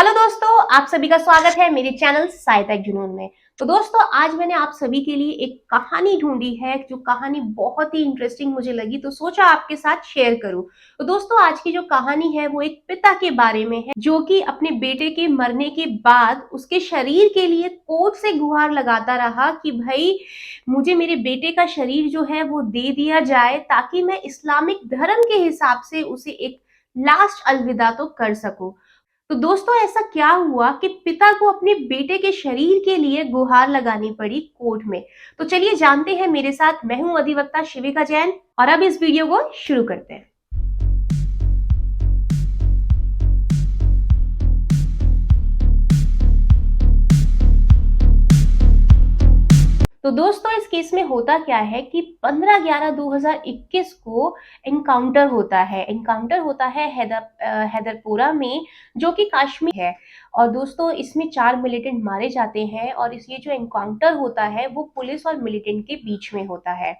Hello दोस्तों, आप सभी का स्वागत है मेरे चैनल साहित्य जुनून में। तो दोस्तों, आज मैंने आप सभी के लिए एक कहानी ढूंढी है जो कहानी बहुत ही इंटरेस्टिंग मुझे लगी, तो सोचा आपके साथ शेयर करूं। तो दोस्तों, आज की जो कहानी है वो एक पिता के बारे में है जो कि अपने बेटे के मरने के बाद उसके शरीर के लिए कोर्ट से गुहार लगाता रहा कि भाई मुझे मेरे बेटे का शरीर जो है वो दे दिया जाए ताकि मैं इस्लामिक धर्म के हिसाब से उसे एक लास्ट अलविदा तो कर सकूं। तो दोस्तों, ऐसा क्या हुआ कि पिता को अपने बेटे के शरीर के लिए गुहार लगानी पड़ी कोर्ट में। तो चलिए जानते हैं मेरे साथ। मैं हूं अधिवक्ता शिविका जैन और अब इस वीडियो को शुरू करते हैं। तो दोस्तों, इस केस में होता क्या है कि 15/11/2021 को एनकाउंटर होता है हैदरपुरा में, जो कि कश्मीर है। और दोस्तों, इसमें 4 मिलिटेंट मारे जाते हैं और ये जो एनकाउंटर होता है वो पुलिस और मिलिटेंट के बीच में होता है।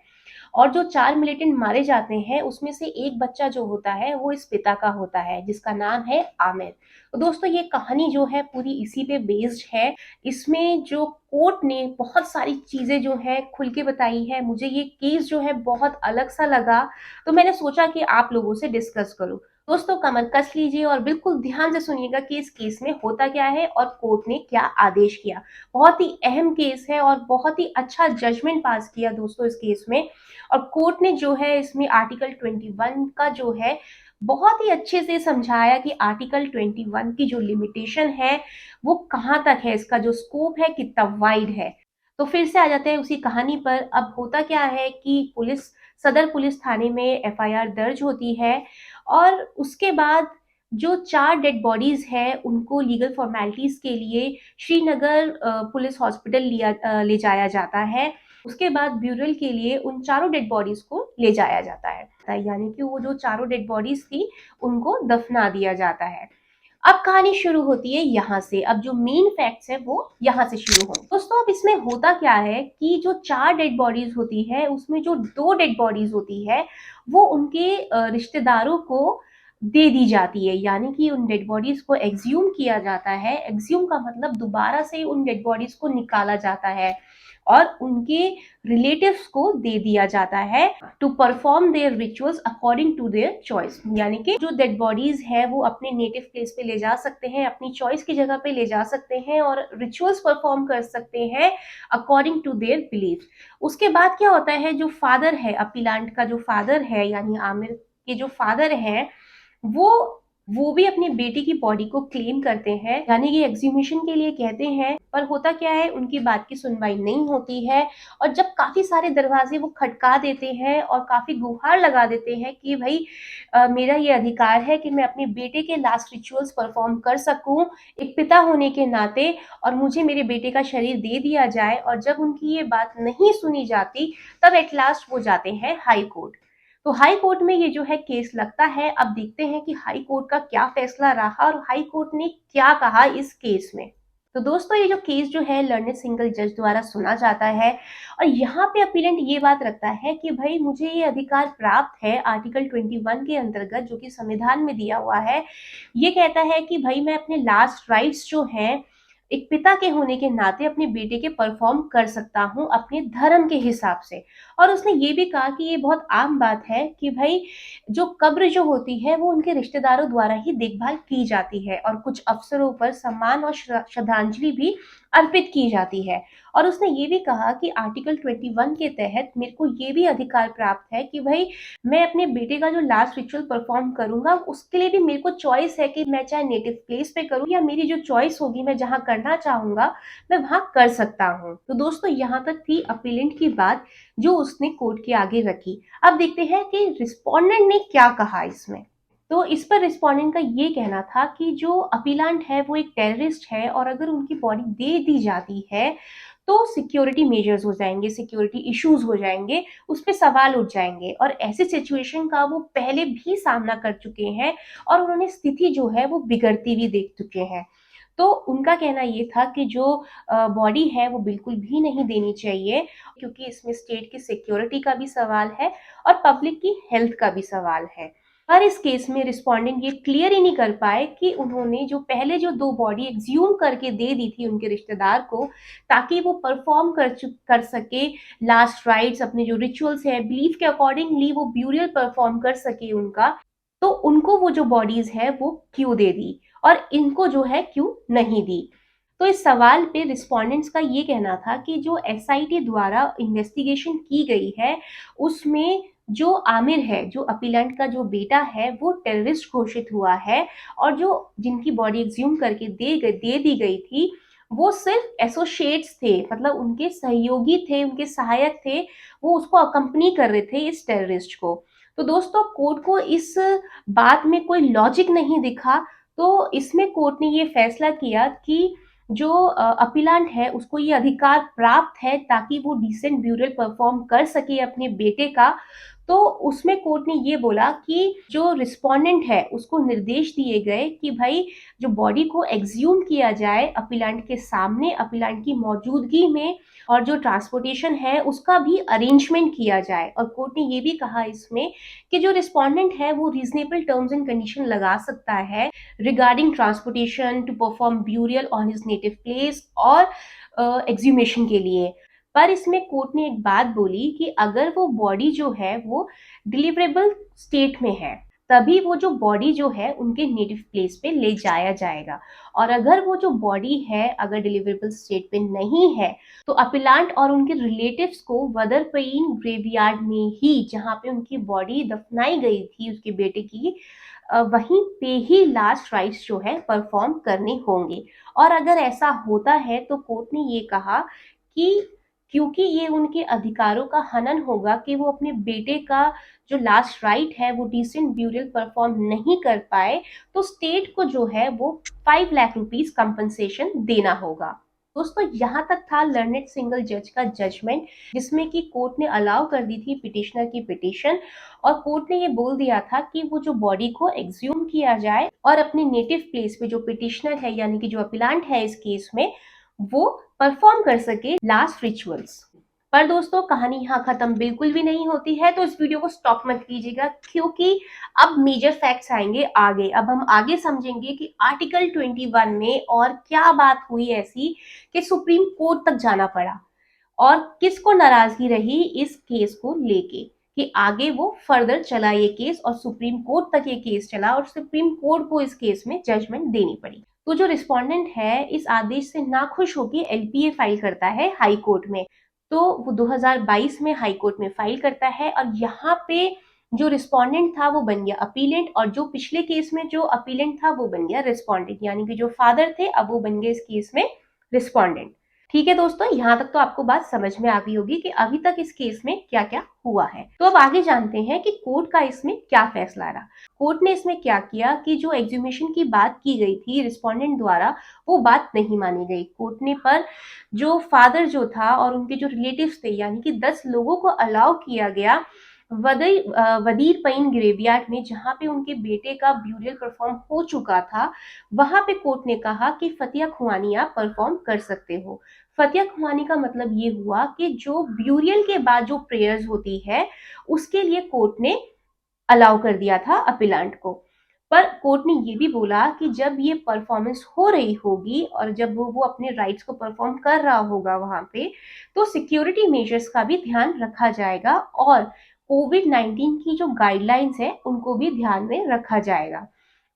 और जो 4 मिलिटेंट मारे जाते हैं उसमें से एक बच्चा जो होता है वो इस पिता का होता है, जिसका नाम है आमिर। तो दोस्तों, ये कहानी जो है पूरी इसी पे बेस्ड है। इसमें जो कोर्ट ने बहुत सारी चीजें जो है खुल के बताई है। मुझे ये केस जो है बहुत अलग सा लगा, तो मैंने सोचा कि आप लोगों से डिस्कस करूं। दोस्तों, कमर कस लीजिए और बिल्कुल ध्यान से सुनिएगा कि इस केस में होता क्या है और कोर्ट ने क्या आदेश किया। बहुत ही अहम केस है और बहुत ही अच्छा जजमेंट पास किया दोस्तों इस केस में। और कोर्ट ने जो है इसमें आर्टिकल 21 का जो है बहुत ही अच्छे से समझाया कि आर्टिकल 21 की जो लिमिटेशन है वो कहाँ तक है, इसका जो स्कोप है कितना वाइड है। तो फिर से आ जाते हैं उसी कहानी पर। अब होता क्या है कि सदर पुलिस थाने में एफआईआर दर्ज होती है और उसके बाद जो 4 डेड बॉडीज हैं उनको लीगल फॉर्मेलिटीज के लिए श्रीनगर पुलिस हॉस्पिटल ले जाया जाता है। उसके बाद ब्यूरल के लिए उन चारों डेड बॉडीज को ले जाया जाता है, यानी कि वो जो चारों डेड बॉडीज थी उनको दफना दिया जाता है। अब कहानी शुरू होती है यहाँ से। अब जो मेन फैक्ट्स है वो यहाँ से शुरू होंगे दोस्तों। अब इसमें होता क्या है कि जो 4 डेड बॉडीज होती है उसमें जो 2 डेड बॉडीज होती है वो उनके रिश्तेदारों को दे दी जाती है, यानी कि उन डेड बॉडीज को एक्सह्यूम किया जाता है। एक्सह्यूम का मतलब दोबारा से उन डेड बॉडीज को निकाला जाता है और उनके रिलेटिव्स को दे दिया जाता है to perform their rituals according to their choice. यानी कि जो डेड बॉडीज है वो अपने नेटिव प्लेस पे ले जा सकते हैं, अपनी चॉइस की जगह पे ले जा सकते हैं और रिचुअल्स परफॉर्म कर सकते हैं अकॉर्डिंग टू देयर बिलीफ। उसके बाद क्या होता है, जो फादर है, अपीलांट का जो फादर है यानी आमिर के जो फादर है वो वो भी अपनी बेटी की बॉडी को क्लेम करते हैं, यानी कि एक्सह्यूमेशन के लिए कहते हैं। पर होता क्या है, उनकी बात की सुनवाई नहीं होती है। और जब काफी सारे दरवाजे वो खटका देते हैं और काफी गुहार लगा देते हैं कि भाई मेरा ये अधिकार है कि मैं अपने बेटे के लास्ट रिचुअल्स परफॉर्म कर सकूं एक पिता होने के नाते, और मुझे मेरे बेटे का शरीर दे दिया जाए। और जब उनकी ये बात नहीं सुनी जाती तब एट लास्ट वो जाते हैं हाई कोर्ट। तो हाई कोर्ट में ये जो है केस लगता है। अब देखते हैं कि हाई कोर्ट का क्या फैसला रहा और हाई कोर्ट ने क्या कहा इस केस में। तो दोस्तों, ये जो केस जो है लर्नेड सिंगल जज द्वारा सुना जाता है और यहाँ पे अपीलेंट ये बात रखता है कि भाई मुझे ये अधिकार प्राप्त है आर्टिकल 21 के अंतर्गत, जो कि संविधान में दिया हुआ है। ये कहता है कि भाई मैं अपने लास्ट राइट्स जो हैं एक पिता के होने के नाते अपने बेटे के परफॉर्म कर सकता हूँ अपने धर्म के हिसाब से। और उसने ये भी कहा कि ये बहुत आम बात है कि भाई जो कब्र जो होती है वो उनके रिश्तेदारों द्वारा ही देखभाल की जाती है और कुछ अवसरों पर सम्मान और श्रद्धांजलि भी अर्पित की जाती है। और उसने ये भी कहा कि आर्टिकल 21 के तहत मेरे को ये भी अधिकार प्राप्त है कि भाई मैं अपने बेटे का जो लास्ट रिचुअल परफॉर्म करूंगा उसके लिए भी मेरे को चॉइस है कि मैं चाहे नेटिव प्लेस पे करूं या मेरी जो चॉइस होगी मैं जहां करना चाहूंगा मैं वहां कर सकता हूं। तो दोस्तों, यहाँ तक थी अपीलेंट की बात जो उसने कोर्ट के आगे रखी। अब देखते हैं कि रिस्पोंडेंट ने क्या कहा इसमें। तो इस पर रिस्पोंडेंट का ये कहना था कि जो अपीलांट है वो एक टेररिस्ट है और अगर उनकी बॉडी दे दी जाती है तो सिक्योरिटी मेजर्स हो जाएंगे, सिक्योरिटी इश्यूज हो जाएंगे, उस पर सवाल उठ जाएंगे। और ऐसे सिचुएशन का वो पहले भी सामना कर चुके हैं और उन्होंने स्थिति जो है वो बिगड़ती भी देख चुके हैं। तो उनका कहना ये था कि जो बॉडी है वो बिल्कुल भी नहीं देनी चाहिए, क्योंकि इसमें स्टेट की सिक्योरिटी का भी सवाल है और पब्लिक की हेल्थ का भी सवाल है। पर इस केस में रिस्पोंडेंट ये क्लियर ही नहीं कर पाए कि उन्होंने जो पहले जो 2 बॉडी एक्सह्यूम करके दे दी थी उनके रिश्तेदार को, ताकि वो परफॉर्म कर सके लास्ट राइट्स, अपने जो रिचुअल्स हैं, बिलीफ के अकॉर्डिंगली वो ब्यूरियल परफॉर्म कर सके उनका, तो उनको वो जो बॉडीज़ है वो क्यों दे दी और इनको जो है क्यों नहीं दी? तो इस सवाल पे रिस्पोंडेंट्स का ये कहना था कि जो एसआईटी द्वारा इन्वेस्टिगेशन की गई है, उसमें जो आमिर है, जो अपीलेंट का जो बेटा है, वो टेररिस्ट घोषित हुआ है और जो जिनकी बॉडी एक्सह्यूम करके दे दी गई थी, वो सिर्फ एसोसिएट्स थे, मतलब उनके सहयोगी थे, उनके सहायक थे, वो उसको अकम्पनी कर रहे थे इस टेररिस्ट को। तो दोस्तों, कोर्ट को इस बात में कोई लॉजिक नहीं दिखा, तो इसमें कोर्ट ने ये फैसला किया कि जो अपीलेंट है उसको ये अधिकार प्राप्त है ताकि वो डिसेंट ब्यूरल परफॉर्म कर सके अपने बेटे का। तो उसमें कोर्ट ने ये बोला कि जो रिस्पोंडेंट है उसको निर्देश दिए गए कि भाई जो बॉडी को एक्सह्यूम किया जाए अपीलेंट के सामने, अपीलेंट की मौजूदगी में, और जो ट्रांसपोर्टेशन है उसका भी अरेंजमेंट किया जाए। और कोर्ट ने ये भी कहा इसमें कि जो रिस्पोंडेंट है वो रीजनेबल टर्म्स एंड कंडीशन लगा सकता है regarding transportation to perform burial on his native place और एक्सह्यूमेशन के लिए। पर इसमें कोर्ट ने एक बात बोली कि अगर वो बॉडी जो है वो डिलीवरेबल स्टेट में है, तभी वो जो बॉडी जो है उनके नेटिव प्लेस पे ले जाया जाएगा। और अगर वो जो बॉडी है अगर डिलीवरेबल स्टेट पे नहीं है, तो अपीलांट और उनके रिलेटिव्स को वदरपईन ग्रेवयार्ड में ही, जहाँ पे उनकी बॉडी दफनाई गई थी उसके बेटे की, वहीं पे ही लास्ट राइट्स जो है परफॉर्म करने होंगे। और अगर ऐसा होता है तो कोर्ट ने ये कहा कि क्योंकि ये उनके अधिकारों का हनन होगा कि वो अपने बेटे का जो लास्ट राइट है वो डिसेंट ब्यूरियल परफॉर्म नहीं कर पाए, तो स्टेट को जो है वो 5 लाख रुपीस कंपनसेशन देना होगा। दोस्तों, यहाँ तक था लर्नेड सिंगल जज का जजमेंट, जिसमें कि कोर्ट ने अलाउ कर दी थी पिटिशनर की पिटिशन, और कोर्ट ने ये बोल दिया था कि वो जो बॉडी को एक्सह्यूम किया जाए और अपने नेटिव प्लेस पे जो पिटिशनर है यानी कि जो अपीलांट है इस केस में, वो परफॉर्म कर सके लास्ट रिचुअल्स। पर दोस्तों, कहानी यहाँ खत्म बिल्कुल भी नहीं होती है, तो इस वीडियो को स्टॉप मत कीजिएगा, क्योंकि अब मेजर फैक्ट्स आएंगे आगे। अब हम आगे समझेंगे कि आर्टिकल 21 में और क्या बात हुई ऐसी कि सुप्रीम कोर्ट तक जाना पड़ा और किसको नाराजगी रही इस केस को लेके, कि आगे वो फर्दर चला ये केस और सुप्रीम कोर्ट तक ये केस चला और सुप्रीम कोर्ट को इस केस में जजमेंट देनी पड़ी। तो जो रिस्पोंडेंट है इस आदेश से नाखुश होकर एलपीए फाइल करता है हाई कोर्ट में। तो वो 2022 में हाई कोर्ट में फाइल करता है और यहाँ पे जो रिस्पोंडेंट था वो बन गया अपीलेंट, और जो पिछले केस में जो अपीलेंट था वो बन गया रिस्पोंडेंट, यानी कि जो फादर थे अब वो बन गए इस केस में रिस्पोंडेंट। ठीक है दोस्तों, यहाँ तक तो आपको बात समझ में आ गई होगी कि अभी तक इस केस में क्या क्या हुआ है। तो अब आगे जानते हैं कि कोर्ट का इसमें क्या फैसला रहा। कोर्ट ने इसमें क्या किया कि जो एक्सह्यूमेशन की बात की गई थी रिस्पोंडेंट द्वारा, वो बात नहीं मानी गई कोर्ट ने। पर जो फादर जो था और उनके जो रिलेटिव्स थे, यानी कि 10 लोगों को अलाउ किया गया वदीर पईन ग्रेवयार्ड में, जहाँ पे उनके बेटे का ब्यूरियल परफॉर्म हो चुका था। वहां पे कोर्ट ने कहा कि फतिया खुमानी आप परफॉर्म कर सकते हो। फतिया खुमानी का मतलब ये हुआ कि जो ब्यूरियल के बाद जो प्रेयर्स होती है उसके लिए कोर्ट ने अलाउ कर दिया था अपीलांट को। पर कोर्ट ने ये भी बोला कि जब ये परफॉर्मेंस हो रही होगी और जब वो अपने राइट्स को परफॉर्म कर रहा होगा वहां पे, तो सिक्योरिटी मेजर्स का भी ध्यान रखा जाएगा और कोविड-19 की जो गाइडलाइंस है उनको भी ध्यान में रखा जाएगा।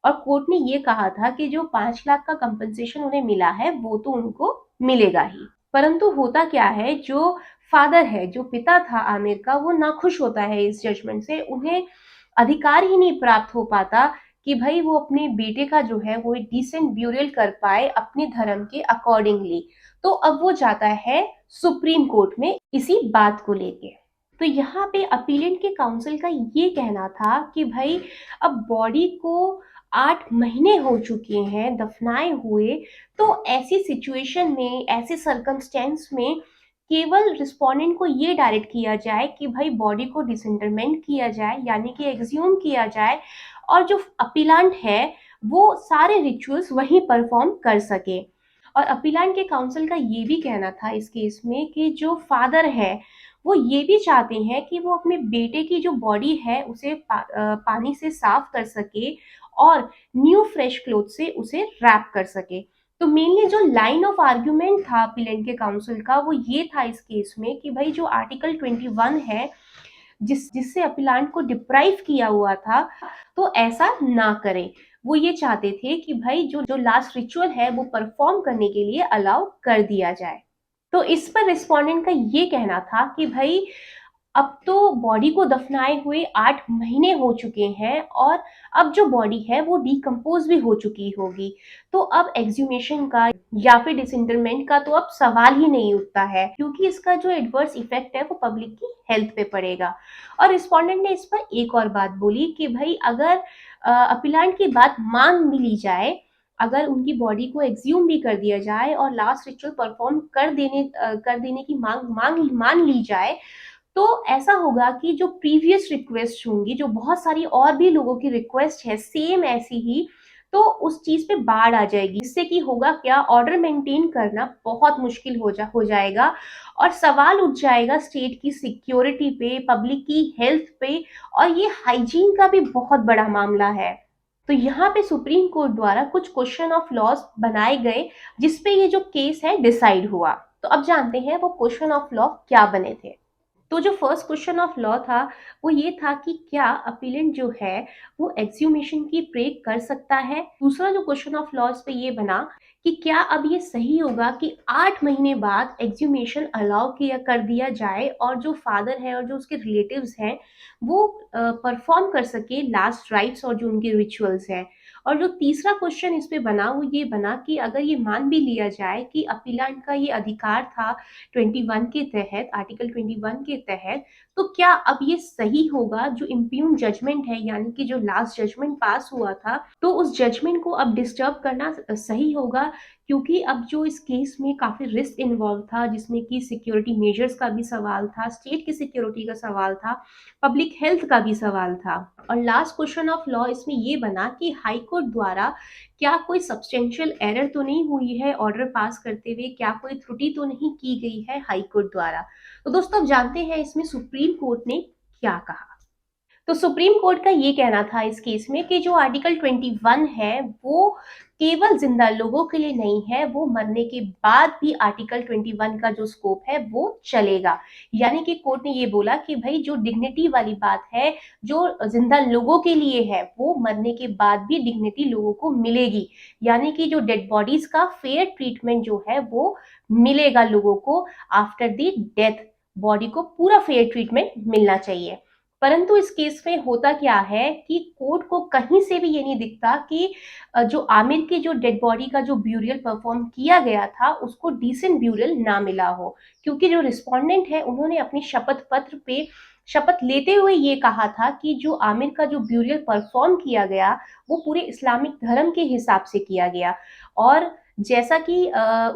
और कोर्ट ने ये कहा था कि जो 5 लाख का कंपनसेशन उन्हें मिला है वो तो उनको मिलेगा ही। परंतु होता क्या है, जो फादर है, जो पिता था आमिर का, वो नाखुश होता है इस जजमेंट से। उन्हें अधिकार ही नहीं प्राप्त हो पाता कि भाई वो अपने बेटे का जो है वो डिसेंट ब्यूरियल कर पाए अपने धर्म के अकॉर्डिंगली। तो अब वो जाता है सुप्रीम कोर्ट में इसी बात को लेके। तो यहाँ पे अपीलेंट के काउंसिल का ये कहना था कि भाई अब बॉडी को 8 महीने हो चुके हैं दफनाए हुए, तो ऐसी सिचुएशन में, ऐसे सर्कमस्टेंस में केवल रिस्पोंडेंट को ये डायरेक्ट किया जाए कि भाई बॉडी को डिसइंटरमेंट किया जाए, यानी कि एक्सह्यूम किया जाए, और जो अपीलांट है वो सारे रिचुअल्स वहीं परफॉर्म कर सके। और अपीलांट के काउंसिल का ये भी कहना था इस केस में कि जो फादर है वो ये भी चाहते हैं कि वो अपने बेटे की जो बॉडी है उसे पानी से साफ कर सके और न्यू फ्रेश क्लोथ से उसे रैप कर सके। तो मेनली जो लाइन ऑफ आर्ग्यूमेंट था अपीलेंट के काउंसिल का वो ये था इस केस में कि भाई जो आर्टिकल 21 है जिससे अपीलांट को डिप्राइव किया हुआ था, तो ऐसा ना करे। वो ये चाहते थे कि भाई जो जो लास्ट रिचुअल है वो परफॉर्म करने के लिए अलाउ कर दिया जाए। तो इस पर रिस्पोंडेंट का ये कहना था कि भाई अब तो बॉडी को दफनाए हुए 8 महीने हो चुके हैं और अब जो बॉडी है वो डिकम्पोज भी हो चुकी होगी, तो अब एक्सह्यूमेशन का या फिर डिसइंटरमेंट का तो अब सवाल ही नहीं उठता है, क्योंकि इसका जो एडवर्स इफेक्ट है वो पब्लिक की हेल्थ पे पड़ेगा। और रिस्पोंडेंट ने इस पर एक और बात बोली कि भाई अगर अपीलांट की बात मान भी ली जाए, अगर उनकी बॉडी को एक्सह्यूम भी कर दिया जाए और लास्ट रिचुअल परफॉर्म कर देने की मांग मांग मान ली जाए, तो ऐसा होगा कि जो प्रीवियस रिक्वेस्ट होंगी, जो बहुत सारी और भी लोगों की रिक्वेस्ट है सेम ऐसी ही, तो उस चीज पे बाढ़ आ जाएगी। इससे कि होगा क्या, ऑर्डर मेंटेन करना बहुत मुश्किल हो जाएगा और सवाल उठ जाएगा स्टेट की सिक्योरिटी पे, पब्लिक की हेल्थ पे, और ये हाइजीन का भी बहुत बड़ा मामला है। तो यहाँ पे सुप्रीम कोर्ट द्वारा कुछ क्वेश्चन ऑफ लॉज बनाए गए जिसपे ये जो केस है डिसाइड हुआ। तो अब जानते हैं वो क्वेश्चन ऑफ लॉ क्या बने थे। तो जो फर्स्ट क्वेश्चन ऑफ लॉ था वो ये था कि क्या अपीलेंट जो है वो एक्सह्यूमेशन की प्रे कर सकता है। दूसरा जो क्वेश्चन ऑफ लॉज पे ये बना कि क्या अब ये सही होगा कि 8 महीने बाद एक्सह्यूमेशन अलाउ किया कर दिया जाए और जो फादर है और जो उसके रिलेटिव्स हैं वो परफॉर्म कर सके लास्ट राइट्स और जो उनके रिचुअल्स हैं। और जो तीसरा क्वेश्चन इस पे बना वो ये बना कि अगर ये मान भी लिया जाए कि अपीलेंट का ये अधिकार था 21 के तहत, आर्टिकल 21 के तहत, तो क्या अब ये सही होगा जो इम्प्यून जजमेंट है, यानी कि जो लास्ट जजमेंट पास हुआ था, तो उस जजमेंट को अब डिस्टर्ब करना सही होगा, क्योंकि अब जो इस केस में काफी रिस्क इन्वॉल्व था, जिसमें कि सिक्योरिटी मेजर्स का भी सवाल था, स्टेट की सिक्योरिटी का सवाल था, पब्लिक हेल्थ का भी सवाल था। और लास्ट क्वेश्चन ऑफ लॉ इसमें ये बना कि हाई कोर्ट द्वारा क्या कोई सब्सटेंशियल एरर तो नहीं हुई है ऑर्डर पास करते हुए, क्या कोई त्रुटि तो नहीं की गई है हाई कोर्ट द्वारा। तो दोस्तों अब जानते हैं इसमें सुप्रीम कोर्ट ने क्या कहा। तो सुप्रीम कोर्ट का ये कहना था इस केस में कि जो आर्टिकल 21 है वो केवल जिंदा लोगों के लिए नहीं है, वो मरने के बाद भी आर्टिकल 21 का जो स्कोप है वो चलेगा। यानी कि कोर्ट ने ये बोला कि भाई जो डिग्निटी वाली बात है, जो जिंदा लोगों के लिए है, वो मरने के बाद भी डिग्निटी लोगों को मिलेगी। यानी कि जो डेड बॉडीज का फेयर ट्रीटमेंट जो है वो मिलेगा लोगों को आफ्टर द डेथ। बॉडी को पूरा फेयर ट्रीटमेंट मिलना चाहिए। परंतु इस केस में होता क्या है कि कोर्ट को कहीं से भी ये नहीं दिखता कि जो आमिर की जो डेड बॉडी का जो ब्यूरियल परफॉर्म किया गया था उसको डिसेंट ब्यूरियल ना मिला हो, क्योंकि जो रिस्पोंडेंट है उन्होंने अपनी शपथ पत्र पे शपथ लेते हुए ये कहा था कि जो आमिर का जो ब्यूरियल परफॉर्म किया गया वो पूरे इस्लामिक धर्म के हिसाब से किया गया। और जैसा कि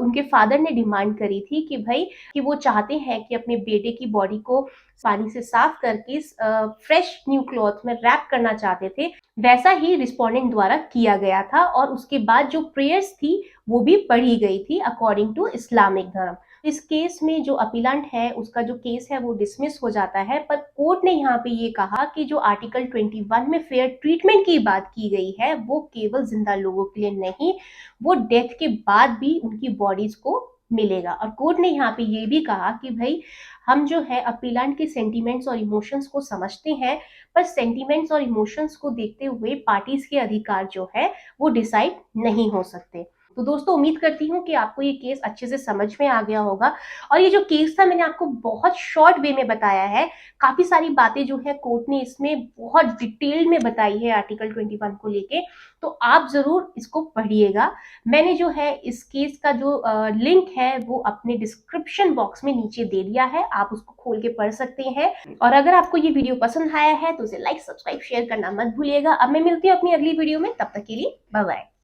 उनके फादर ने डिमांड करी थी कि भाई कि वो चाहते हैं कि अपने बेटे की बॉडी को पानी से साफ करके फ्रेश न्यू क्लॉथ में रैप करना चाहते थे, वैसा ही रिस्पोंडेंट द्वारा किया गया था और उसके बाद जो प्रेयर्स थी वो भी पढ़ी गई थी अकॉर्डिंग टू इस्लामिक धर्म। इस केस में जो अपीलेंट है उसका जो केस है वो डिसमिस हो जाता है, पर कोर्ट ने यहाँ पे ये कहा कि जो आर्टिकल 21 में फेयर ट्रीटमेंट की बात की गई है वो केवल जिंदा लोगों के लिए नहीं, वो डेथ के बाद भी उनकी बॉडीज को मिलेगा। और कोर्ट ने यहाँ पे ये भी कहा कि भाई हम जो है अपीलेंट के सेंटीमेंट्स और इमोशंस को समझते हैं, पर सेंटीमेंट्स और इमोशंस को देखते हुए पार्टीज के अधिकार जो है वो डिसाइड नहीं हो सकते। तो दोस्तों उम्मीद करती हूँ कि आपको ये केस अच्छे से समझ में आ गया होगा। और ये जो केस था मैंने आपको बहुत शॉर्ट वे में बताया है, काफी सारी बातें जो है कोर्ट ने इसमें बहुत डिटेल में बताई है आर्टिकल 21 को लेके, तो आप जरूर इसको पढ़िएगा। मैंने जो है इस केस का जो लिंक है वो अपने डिस्क्रिप्शन बॉक्स में नीचे दे दिया है, आप उसको खोल के पढ़ सकते हैं। और अगर आपको ये वीडियो पसंद आया है तो उसे लाइक सब्सक्राइब शेयर करना मत भूलिएगा। अब मैं मिलती हूँ अपनी अगली वीडियो में, तब तक के लिए बाय बाय।